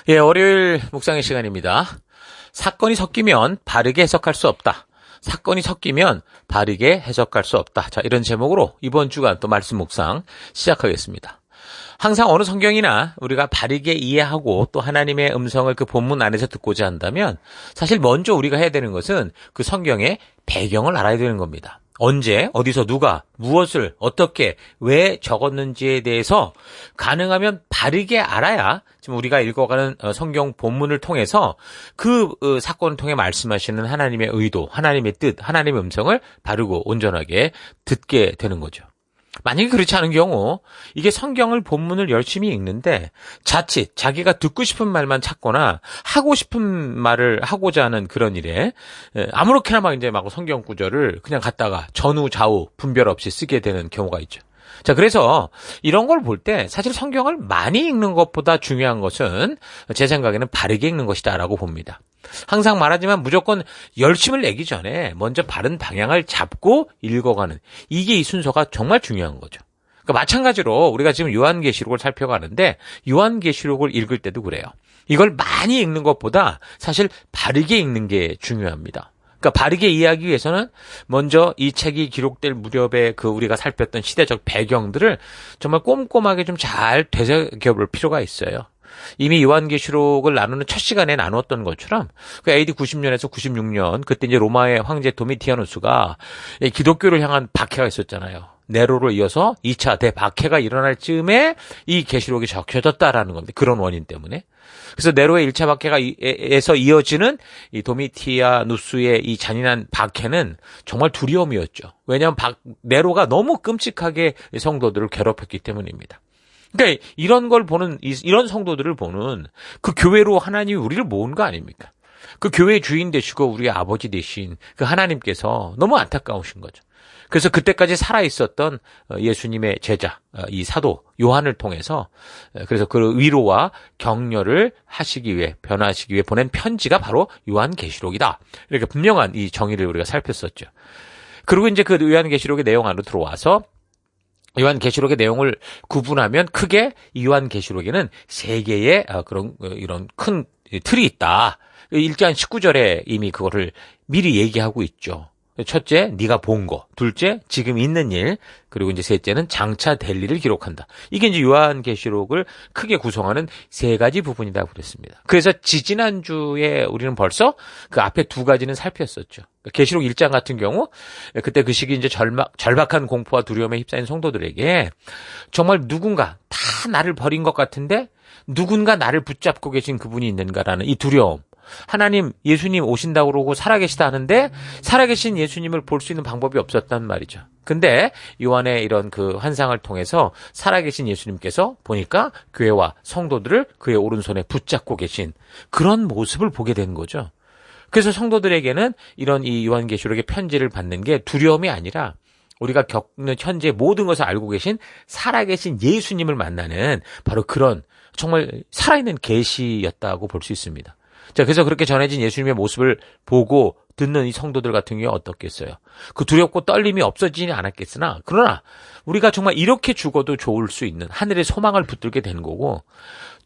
예, 월요일 묵상의 시간입니다. 사건이 섞이면 바르게 해석할 수 없다. 사건이 섞이면 바르게 해석할 수 없다. 자, 이런 제목으로 이번 주간 또 말씀 묵상 시작하겠습니다. 항상 어느 성경이나 우리가 바르게 이해하고 또 하나님의 음성을 그 본문 안에서 듣고자 한다면 사실 먼저 우리가 해야 되는 것은 그 성경의 배경을 알아야 되는 겁니다. 언제, 어디서, 누가, 무엇을, 어떻게, 왜 적었는지에 대해서 가능하면 바르게 알아야 지금 우리가 읽어가는 성경 본문을 통해서 그 사건을 통해 말씀하시는 하나님의 의도, 하나님의 뜻, 하나님의 음성을 바르고 온전하게 듣게 되는 거죠. 만약에 그렇지 않은 경우 이게 성경을 본문을 열심히 읽는데 자칫 자기가 듣고 싶은 말만 찾거나 하고 싶은 말을 하고자 하는 그런 일에 아무렇게나 막 성경 구절을 그냥 갖다가 전후 좌우 분별 없이 쓰게 되는 경우가 있죠. 자, 그래서 이런 걸 볼 때 사실 성경을 많이 읽는 것보다 중요한 것은 제 생각에는 바르게 읽는 것이다라고 봅니다. 항상 말하지만 무조건 열심을 내기 전에 먼저 바른 방향을 잡고 읽어가는 이게 이 순서가 정말 중요한 거죠. 그러니까 마찬가지로 우리가 지금 요한계시록을 살펴가는데 요한계시록을 읽을 때도 그래요. 이걸 많이 읽는 것보다 사실 바르게 읽는 게 중요합니다. 그러니까 바르게 이해하기 위해서는 먼저 이 책이 기록될 무렵에 그 우리가 살폈던 시대적 배경들을 정말 꼼꼼하게 좀 잘 되새겨볼 필요가 있어요. 이미 요한계시록을 나누는 첫 시간에 나누었던 것처럼 그 AD 90년에서 96년 그때 이제 로마의 황제 도미티아누스가 기독교를 향한 박해가 있었잖아요. 네로로 이어서 2차 대박해가 일어날 즈음에 이 계시록이 적혀졌다라는 겁니다. 그런 원인 때문에. 그래서 네로의 1차 박해에서 이어지는 이 도미티아누스의 이 잔인한 박해는 정말 두려움이었죠. 왜냐하면 네로가 너무 끔찍하게 성도들을 괴롭혔기 때문입니다. 그러니까 이런 걸 보는, 이런 성도들을 보는 그 교회로 하나님이 우리를 모은 거 아닙니까? 그 교회의 주인 되시고 우리의 아버지 되신 그 하나님께서 너무 안타까우신 거죠. 그래서 그때까지 살아있었던 예수님의 제자, 이 사도 요한을 통해서 그래서 그 위로와 격려를 하시기 위해, 변화하시기 위해 보낸 편지가 바로 요한계시록이다. 이렇게 분명한 이 정의를 우리가 살폈었죠. 그리고 이제 그 요한계시록의 내용 안으로 들어와서 요한계시록의 내용을 구분하면 크게 이 요한계시록에는 세 개의 이런 큰 틀이 있다. 1장 19절에 이미 그거를 미리 얘기하고 있죠. 첫째, 네가 본 거. 둘째, 지금 있는 일. 그리고 이제 셋째는 장차 될 일을 기록한다. 이게 이제 요한계시록을 크게 구성하는 세 가지 부분이라고 그랬습니다. 그래서 지지난주에 우리는 벌써 그 앞에 두 가지는 살폈었죠. 계시록 1장 같은 경우 그때 그 시기 이제 절박한 공포와 두려움에 휩싸인 성도들에게 정말 누군가 다 나를 버린 것 같은데 누군가 나를 붙잡고 계신 그분이 있는가라는 이 두려움. 하나님, 예수님 오신다고 그러고 살아계시다 하는데 살아계신 예수님을 볼 수 있는 방법이 없었단 말이죠. 근데 요한의 이런 그 환상을 통해서 살아계신 예수님께서 보니까 교회와 성도들을 그의 오른손에 붙잡고 계신 그런 모습을 보게 된 거죠. 그래서 성도들에게는 이런 이 요한계시록의 편지를 받는 게 두려움이 아니라 우리가 겪는 현재 모든 것을 알고 계신 살아계신 예수님을 만나는 바로 그런 정말 살아있는 계시였다고 볼 수 있습니다. 자, 그래서 그렇게 전해진 예수님의 모습을 보고 듣는 이 성도들 같은 경우에 어떻겠어요? 그 두렵고 떨림이 없어지지 않았겠으나 그러나 우리가 정말 이렇게 죽어도 좋을 수 있는 하늘의 소망을 붙들게 되는 거고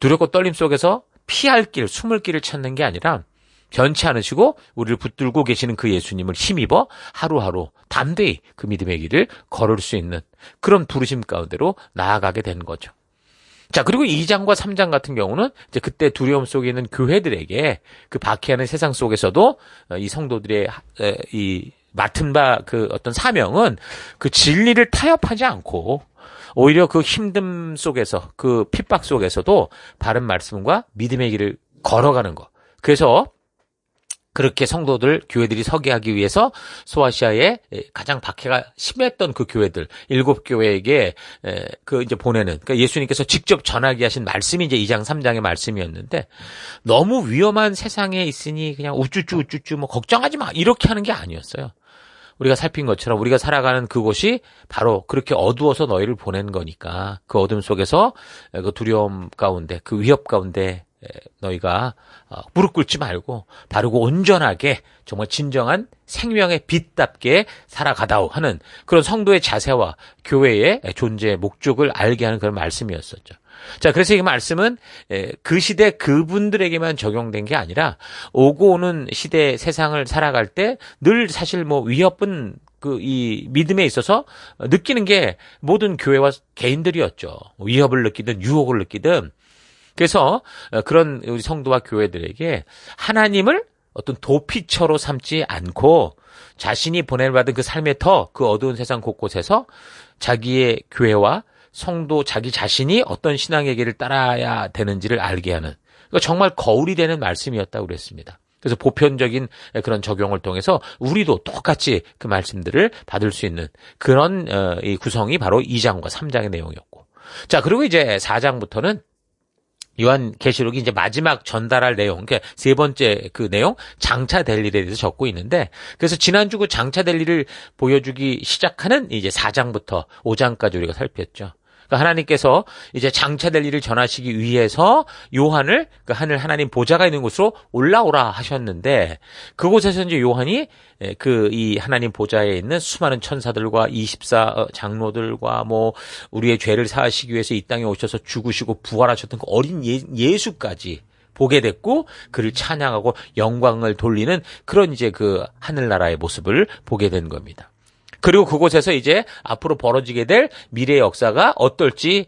두렵고 떨림 속에서 피할 길, 숨을 길을 찾는 게 아니라 변치 않으시고 우리를 붙들고 계시는 그 예수님을 힘입어 하루하루 담대히 그 믿음의 길을 걸을 수 있는 그런 부르심 가운데로 나아가게 되는 거죠. 자, 그리고 2장과 3장 같은 경우는 이제 그때 두려움 속에 있는 교회들에게 그 박해하는 세상 속에서도 이 성도들의 이 맡은 바 그 어떤 사명은 그 진리를 타협하지 않고 오히려 그 힘듦 속에서 그 핍박 속에서도 바른 말씀과 믿음의 길을 걸어가는 거. 그래서 그렇게 성도들, 교회들이 서게 하기 위해서 소아시아에 가장 박해가 심했던 그 교회들, 7교회에게 그 이제 보내는, 그러니까 예수님께서 직접 전하게 하신 말씀이 이제 2장, 3장의 말씀이었는데 너무 위험한 세상에 있으니 그냥 우쭈쭈 뭐 걱정하지 마. 이렇게 하는 게 아니었어요. 우리가 살핀 것처럼 우리가 살아가는 그곳이 바로 그렇게 어두워서 너희를 보낸 거니까 그 어둠 속에서 그 두려움 가운데, 그 위협 가운데 너희가 무릎 꿇지 말고 바르고 온전하게 정말 진정한 생명의 빛답게 살아가다오 하는 그런 성도의 자세와 교회의 존재의 목적을 알게 하는 그런 말씀이었었죠. 자, 그래서 이 말씀은 그 시대 그분들에게만 적용된 게 아니라 오고 오는 시대 세상을 살아갈 때 늘 사실 뭐 위협은 이 믿음에 있어서 느끼는 게 모든 교회와 개인들이었죠. 위협을 느끼든 유혹을 느끼든. 그래서 그런 우리 성도와 교회들에게 하나님을 어떤 도피처로 삼지 않고 자신이 보내받은 그 삶의 터, 그 어두운 세상 곳곳에서 자기의 교회와 성도 자기 자신이 어떤 신앙의 길을 따라야 되는지를 알게 하는, 그러니까 정말 거울이 되는 말씀이었다고 그랬습니다. 그래서 보편적인 그런 적용을 통해서 우리도 똑같이 그 말씀들을 받을 수 있는 그런 이 구성이 바로 2장과 3장의 내용이었고. 자, 그리고 이제 4장부터는 요한계시록이 이제 마지막 전달할 내용, 그러니까 세 번째 그 내용, 장차될 일에 대해서 적고 있는데, 그래서 지난주 그 장차될 일을 보여주기 시작하는 이제 4장부터 5장까지 우리가 살폈죠. 그러니까 하나님께서 이제 장차될 일을 전하시기 위해서 요한을 그 하늘 하나님 보좌가 있는 곳으로 올라오라 하셨는데, 그곳에서 이제 요한이 그 이 하나님 보좌에 있는 수많은 천사들과 24 장로들과 뭐 우리의 죄를 사하시기 위해서 이 땅에 오셔서 죽으시고 부활하셨던 그 어린 예수까지 보게 됐고, 그를 찬양하고 영광을 돌리는 그런 이제 그 하늘나라의 모습을 보게 된 겁니다. 그리고 그곳에서 이제 앞으로 벌어지게 될 미래의 역사가 어떨지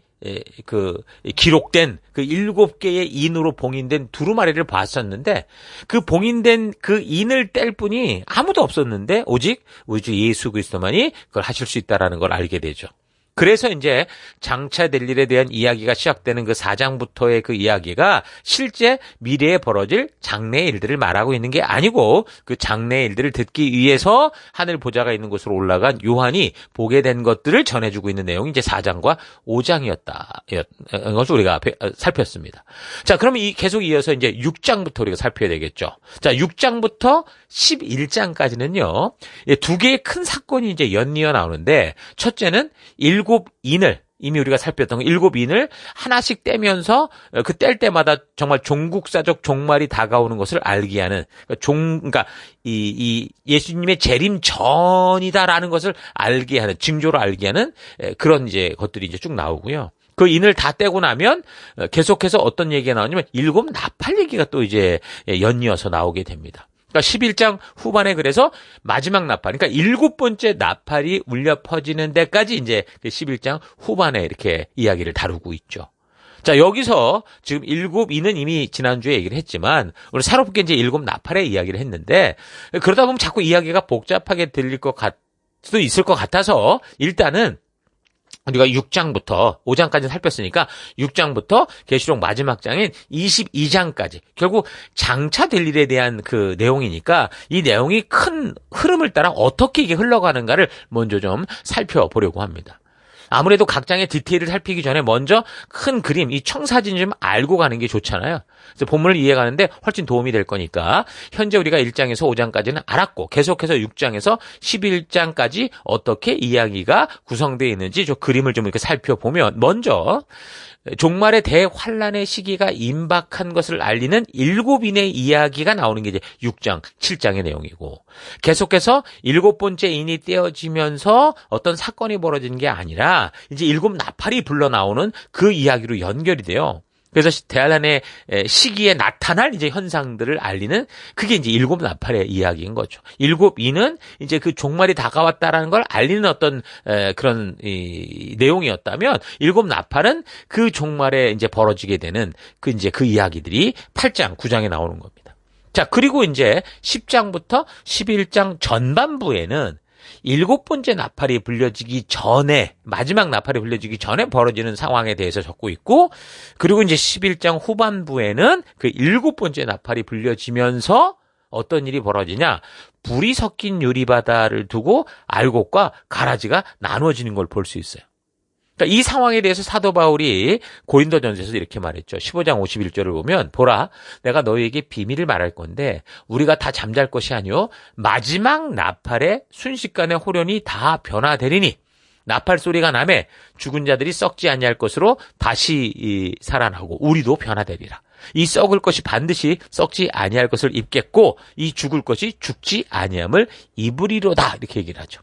그 기록된 그 7개의 인으로 봉인된 두루마리를 봤었는데, 그 봉인된 그 인을 뗄 분이 아무도 없었는데 오직 우리 주 예수 그리스도만이 그걸 하실 수 있다라는 걸 알게 되죠. 그래서 이제 장차될 일에 대한 이야기가 시작되는 그 4장부터의 그 이야기가 실제 미래에 벌어질 장래의 일들을 말하고 있는 게 아니고, 그 장래의 일들을 듣기 위해서 하늘 보좌가 있는 곳으로 올라간 요한이 보게 된 것들을 전해주고 있는 내용이 이제 4장과 5장이었다. 것을 우리가 앞에 살폈습니다. 자, 그러면 계속 이어서 이제 6장부터 우리가 살펴야 되겠죠. 자, 6장부터 11장까지는요, 두 개의 큰 사건이 이제 연이어 나오는데, 첫째는 7인을, 이미 우리가 살폈던 7인을 하나씩 떼면서 그 뗄 때마다 정말 종국사적 종말이 다가오는 것을 알게 하는, 그러니까 이 예수님의 재림 전이다라는 것을 알게 하는, 징조로 알게 하는 그런 이제 것들이 이제 쭉 나오고요. 그 인을 다 떼고 나면 계속해서 어떤 얘기가 나오냐면 7 나팔 얘기가 또 이제 연이어서 나오게 됩니다. 그러니까 11장 후반에 그래서 마지막 나팔, 그러니까 7번째 나팔이 울려 퍼지는 데까지 이제 11장 후반에 이렇게 이야기를 다루고 있죠. 자, 여기서 지금 7인은 이미 지난주에 얘기를 했지만, 우리 새롭게 이제 7 나팔의 이야기를 했는데, 그러다 보면 자꾸 이야기가 복잡하게 들릴 수도 있을 것 같아서 일단은 우리가 6장부터 5장까지 살폈으니까 6장부터 계시록 마지막 장인 22장까지 결국 장차될 일에 대한 그 내용이니까 이 내용이 큰 흐름을 따라 어떻게 이게 흘러가는가를 먼저 좀 살펴보려고 합니다. 아무래도 각 장의 디테일을 살피기 전에 먼저 큰 그림, 이 청사진 좀 알고 가는 게 좋잖아요. 그래서 본문을 이해가는데 훨씬 도움이 될 거니까 현재 우리가 1장에서 5장까지는 알았고, 계속해서 6장에서 11장까지 어떻게 이야기가 구성되어 있는지 저 그림을 좀 이렇게 살펴보면, 먼저 종말의 대환란의 시기가 임박한 것을 알리는 7인의 이야기가 나오는 게 이제 6장, 7장의 내용이고, 계속해서 7번째 인이 떼어지면서 어떤 사건이 벌어지는 게 아니라 이제 7 나팔이 불러 나오는 그 이야기로 연결이 돼요. 그래서 대환란의 시기에 나타날 이제 현상들을 알리는, 그게 이제 7 나팔의 이야기인 거죠. 7인은 이제 그 종말이 다가왔다라는 걸 알리는 어떤 그런 내용이었다면, 7 나팔은 그 종말에 이제 벌어지게 되는 그 이제 그 이야기들이 8장, 9장에 나오는 겁니다. 자, 그리고 이제 10장부터 11장 전반부에는 7번째 나팔이 불려지기 전에, 마지막 나팔이 불려지기 전에 벌어지는 상황에 대해서 적고 있고, 그리고 이제 11장 후반부에는 그 7번째 나팔이 불려지면서 어떤 일이 벌어지냐, 불이 섞인 유리바다를 두고 알곡과 가라지가 나눠지는 걸 볼 수 있어요. 그러니까 이 상황에 대해서 사도 바울이 고린도전서에서 이렇게 말했죠. 15장 51절을 보면, 보라, 내가 너희에게 비밀을 말할 건데 우리가 다 잠잘 것이 아니요 마지막 나팔의 순식간에 호련이 다 변화되리니 나팔 소리가 나매 죽은 자들이 썩지 아니할 것으로 다시 살아나고 우리도 변화되리라. 이 썩을 것이 반드시 썩지 아니할 것을 입겠고 이 죽을 것이 죽지 아니함을 입으리로다. 이렇게 얘기를 하죠.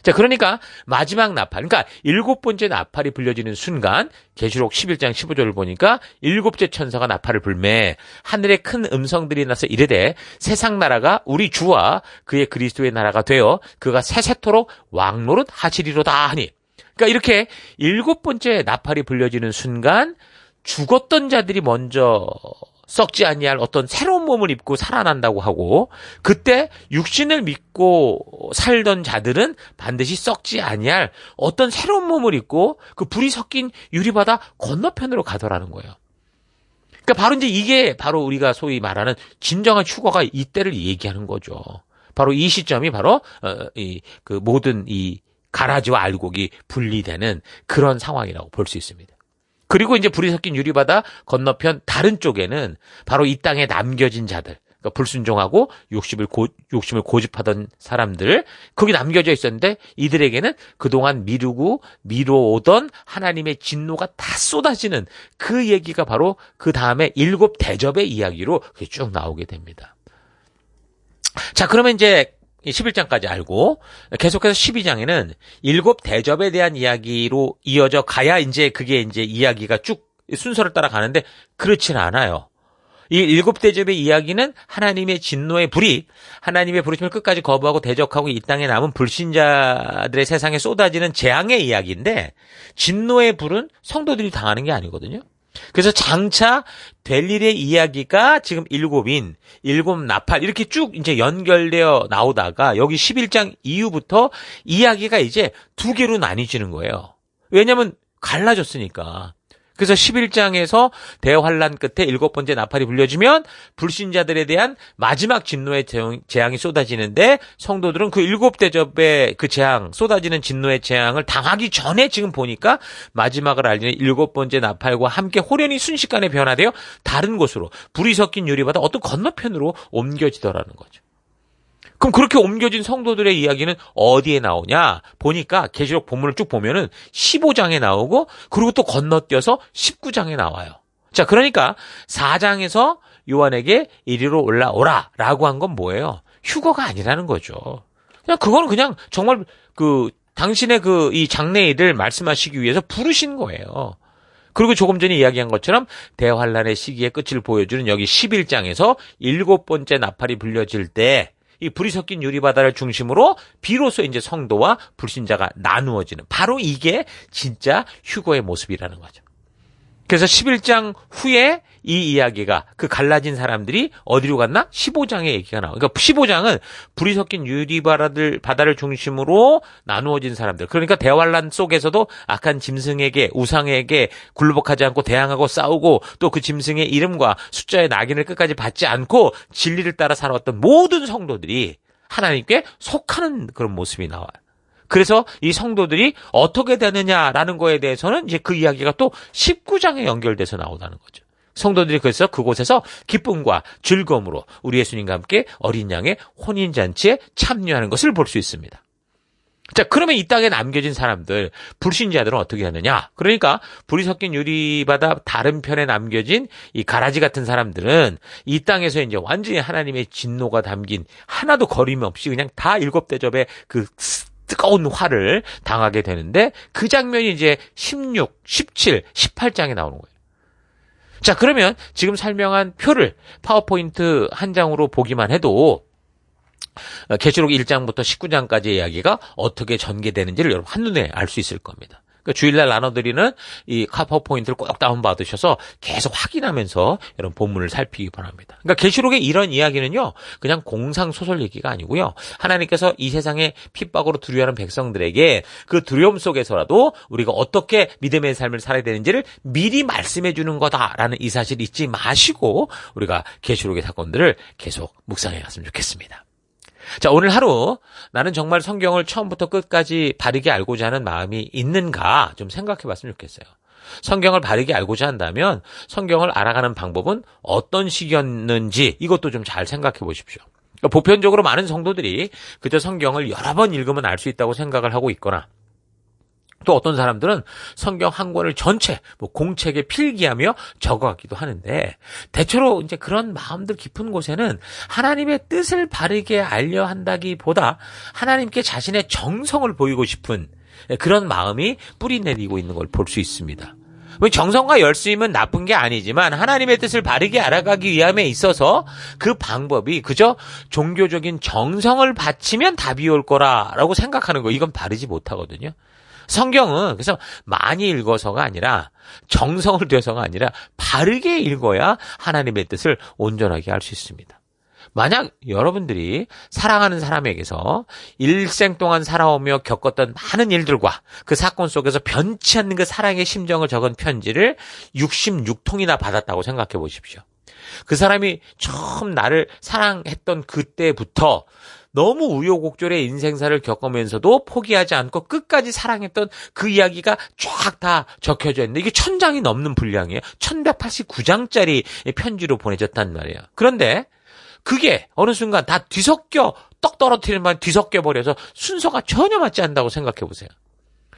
자, 그러니까 마지막 나팔, 그러니까 일곱 번째 나팔이 불려지는 순간 계시록 11장 15절을 보니까 일곱째 천사가 나팔을 불매 하늘에 큰 음성들이 나서 이르되 세상 나라가 우리 주와 그의 그리스도의 나라가 되어 그가 세세토록 왕노릇 하시리로다 하니. 그러니까 이렇게 일곱 번째 나팔이 불려지는 순간 죽었던 자들이 먼저 썩지 아니할 어떤 새로운 몸을 입고 살아난다고 하고, 그때 육신을 믿고 살던 자들은 반드시 썩지 아니할 어떤 새로운 몸을 입고 그 불이 섞인 유리바다 건너편으로 가더라는 거예요. 그러니까 바로 이제 이게 바로 우리가 소위 말하는 진정한 휴거가 이때를 얘기하는 거죠. 바로 이 시점이 바로 그 모든 이 가라지와 알곡이 분리되는 그런 상황이라고 볼 수 있습니다. 그리고 이제 불이 섞인 유리바다 건너편 다른 쪽에는 바로 이 땅에 남겨진 자들, 그러니까 불순종하고 욕심을 고집하던 사람들, 거기 남겨져 있었는데 이들에게는 그동안 미뤄오던 하나님의 진노가 다 쏟아지는 그 얘기가 바로 그 다음에 일곱 대접의 이야기로 쭉 나오게 됩니다. 자, 그러면 이제 11장까지 알고 계속해서 12장에는 일곱 대접에 대한 이야기로 이어져 가야 이제 그게 이제 이야기가 쭉 순서를 따라가는데 그렇지는 않아요. 이 일곱 대접의 이야기는 하나님의 진노의 불이 하나님의 부르심을 끝까지 거부하고 대적하고 이 땅에 남은 불신자들의 세상에 쏟아지는 재앙의 이야기인데, 진노의 불은 성도들이 당하는 게 아니거든요. 그래서 장차 될 일의 이야기가 지금 일곱 나팔 이렇게 쭉 이제 연결되어 나오다가 여기 11장 이후부터 이야기가 이제 두 개로 나뉘어지는 거예요. 왜냐하면 갈라졌으니까. 그래서 11장에서 대환란 끝에 일곱 번째 나팔이 불려지면 불신자들에 대한 마지막 진노의 재앙이 쏟아지는데, 성도들은 그 일곱 대접의 그 재앙, 쏟아지는 진노의 재앙을 당하기 전에 지금 보니까 마지막을 알리는 일곱 번째 나팔과 함께 호련히 순식간에 변화되어 다른 곳으로 불이 섞인 유리바다 어떤 건너편으로 옮겨지더라는 거죠. 그럼 그렇게 옮겨진 성도들의 이야기는 어디에 나오냐? 보니까 계시록 본문을 쭉 보면은 15장에 나오고, 그리고 또 건너뛰어서 19장에 나와요. 자, 그러니까 4장에서 요한에게 이리로 올라오라 라고 한 건 뭐예요? 휴거가 아니라는 거죠. 그거는 그냥 정말 당신의 이 장래일을 말씀하시기 위해서 부르신 거예요. 그리고 조금 전에 이야기한 것처럼 대환란의 시기의 끝을 보여주는 여기 11장에서 일곱 번째 나팔이 불려질 때 이 불이 섞인 유리바다를 중심으로 비로소 이제 성도와 불신자가 나누어지는, 바로 이게 진짜 휴거의 모습이라는 거죠. 그래서 11장 후에 이 이야기가 그 갈라진 사람들이 어디로 갔나? 15장의 얘기가 나와요. 그러니까 15장은 불이 섞인 바다를 중심으로 나누어진 사람들. 그러니까 대환란 속에서도 악한 짐승에게, 우상에게 굴복하지 않고 대항하고 싸우고, 또 그 짐승의 이름과 숫자의 낙인을 끝까지 받지 않고 진리를 따라 살아왔던 모든 성도들이 하나님께 속하는 그런 모습이 나와요. 그래서 이 성도들이 어떻게 되느냐라는 거에 대해서는 이제 그 이야기가 또 19장에 연결돼서 나오다는 거죠. 성도들이 그래서 그곳에서 기쁨과 즐거움으로 우리 예수님과 함께 어린 양의 혼인잔치에 참여하는 것을 볼 수 있습니다. 자, 그러면 이 땅에 남겨진 사람들, 불신자들은 어떻게 하느냐? 그러니까 불이 섞인 유리바다 다른 편에 남겨진 이 가라지 같은 사람들은 이 땅에서 이제 완전히 하나님의 진노가 담긴, 하나도 거림 없이 그냥 다 일곱 대접의 그 뜨거운 화를 당하게 되는데, 그 장면이 이제 16, 17, 18장에 나오는 거예요. 자, 그러면 지금 설명한 표를 파워포인트 한 장으로 보기만 해도 계시록 1장부터 19장까지의 이야기가 어떻게 전개되는지를 여러분 한눈에 알 수 있을 겁니다. 그러니까 주일날 나눠드리는 이 파워포인트를 꼭 다운받으셔서 계속 확인하면서 여러분 본문을 살피기 바랍니다. 그러니까 계시록의 이런 이야기는요, 그냥 공상소설 얘기가 아니고요, 하나님께서 이 세상에 핍박으로 두려워하는 백성들에게 그 두려움 속에서라도 우리가 어떻게 믿음의 삶을 살아야 되는지를 미리 말씀해 주는 거다라는 이 사실 잊지 마시고 우리가 계시록의 사건들을 계속 묵상해 갔으면 좋겠습니다. 자, 오늘 하루 나는 정말 성경을 처음부터 끝까지 바르게 알고자 하는 마음이 있는가 좀 생각해 봤으면 좋겠어요. 성경을 바르게 알고자 한다면 성경을 알아가는 방법은 어떤 식이었는지 이것도 좀 잘 생각해 보십시오. 그러니까 보편적으로 많은 성도들이 그저 성경을 여러 번 읽으면 알 수 있다고 생각을 하고 있거나, 또 어떤 사람들은 성경 한 권을 전체 공책에 필기하며 적어가기도 하는데, 대체로 이제 그런 마음들 깊은 곳에는 하나님의 뜻을 바르게 알려 한다기보다 하나님께 자신의 정성을 보이고 싶은 그런 마음이 뿌리 내리고 있는 걸 볼 수 있습니다. 정성과 열심은 나쁜 게 아니지만 하나님의 뜻을 바르게 알아가기 위함에 있어서 그 방법이 그저 종교적인 정성을 바치면 답이 올 거라고 생각하는 거, 이건 바르지 못하거든요. 성경은 그래서 많이 읽어서가 아니라, 정성을 들여서가 아니라 바르게 읽어야 하나님의 뜻을 온전하게 알 수 있습니다. 만약 여러분들이 사랑하는 사람에게서 일생 동안 살아오며 겪었던 많은 일들과 그 사건 속에서 변치 않는 그 사랑의 심정을 적은 편지를 66통이나 받았다고 생각해 보십시오. 그 사람이 처음 나를 사랑했던 그때부터 너무 우여곡절의 인생사를 겪으면서도 포기하지 않고 끝까지 사랑했던 그 이야기가 쫙 다 적혀져 있는데, 이게 1000장이 넘는 분량이에요. 1189장짜리 편지로 보내졌단 말이에요. 그런데 그게 어느 순간 다 뒤섞여, 떡 떨어뜨리는 만 뒤섞여 버려서 순서가 전혀 맞지 않는다고 생각해 보세요.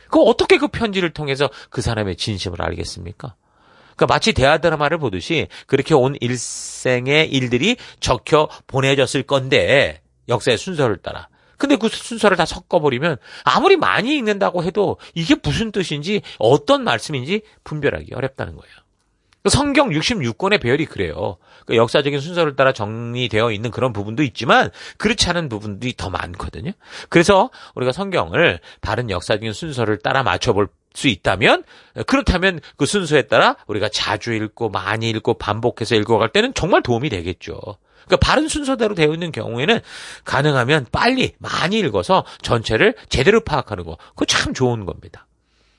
그럼 어떻게 그 편지를 통해서 그 사람의 진심을 알겠습니까? 그러니까 마치 대하 드라마를 보듯이 그렇게 온 일생의 일들이 적혀 보내졌을 건데, 역사의 순서를 따라. 근데 그 순서를 다 섞어버리면 아무리 많이 읽는다고 해도 이게 무슨 뜻인지, 어떤 말씀인지 분별하기 어렵다는 거예요. 성경 66권의 배열이 그래요. 역사적인 순서를 따라 정리되어 있는 그런 부분도 있지만 그렇지 않은 부분들이 더 많거든요. 그래서 우리가 성경을 바른 역사적인 순서를 따라 맞춰볼 수 있다면, 그렇다면 그 순서에 따라 우리가 자주 읽고 많이 읽고 반복해서 읽어갈 때는 정말 도움이 되겠죠. 그러니까 바른 순서대로 되어 있는 경우에는 가능하면 빨리 많이 읽어서 전체를 제대로 파악하는 거, 그거 참 좋은 겁니다.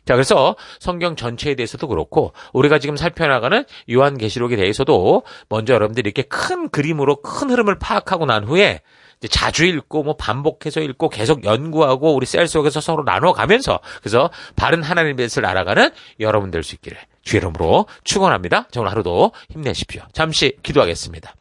자, 그래서 성경 전체에 대해서도 그렇고 우리가 지금 살펴나가는 요한계시록에 대해서도 먼저 여러분들이 이렇게 큰 그림으로 큰 흐름을 파악하고 난 후에 이제 자주 읽고 반복해서 읽고 계속 연구하고 우리 셀 속에서 서로 나눠가면서, 그래서 바른 하나님의 뜻을 알아가는 여러분 될 수 있기를 주의 이름으로 축원합니다. 오늘 하루도 힘내십시오. 잠시 기도하겠습니다.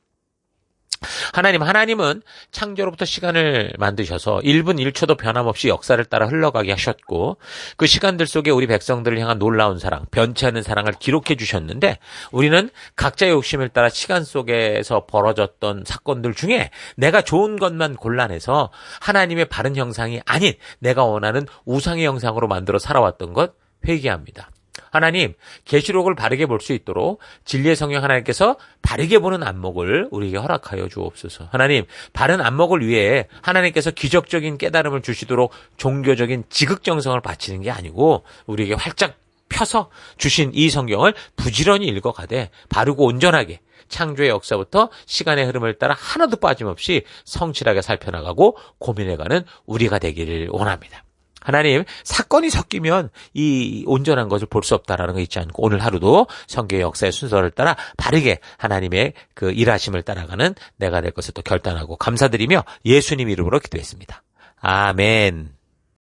하나님은 창조로부터 시간을 만드셔서 1분 1초도 변함없이 역사를 따라 흘러가게 하셨고, 그 시간들 속에 우리 백성들을 향한 놀라운 사랑, 변치 않는 사랑을 기록해 주셨는데, 우리는 각자의 욕심을 따라 시간 속에서 벌어졌던 사건들 중에 내가 좋은 것만 골라내서 하나님의 바른 형상이 아닌 내가 원하는 우상의 형상으로 만들어 살아왔던 것 회개합니다. 하나님, 계시록을 바르게 볼 수 있도록 진리의 성령 하나님께서 바르게 보는 안목을 우리에게 허락하여 주옵소서. 하나님, 바른 안목을 위해 하나님께서 기적적인 깨달음을 주시도록 종교적인 지극정성을 바치는 게 아니고 우리에게 활짝 펴서 주신 이 성경을 부지런히 읽어가되 바르고 온전하게 창조의 역사부터 시간의 흐름을 따라 하나도 빠짐없이 성실하게 살펴나가고 고민해가는 우리가 되기를 원합니다. 하나님, 사건이 섞이면 이 온전한 것을 볼 수 없다라는 거 잊지 않고 오늘 하루도 성경의 역사의 순서를 따라 바르게 하나님의 그 일하심을 따라가는 내가 될 것을 또 결단하고 감사드리며 예수님 이름으로 기도했습니다. 아멘.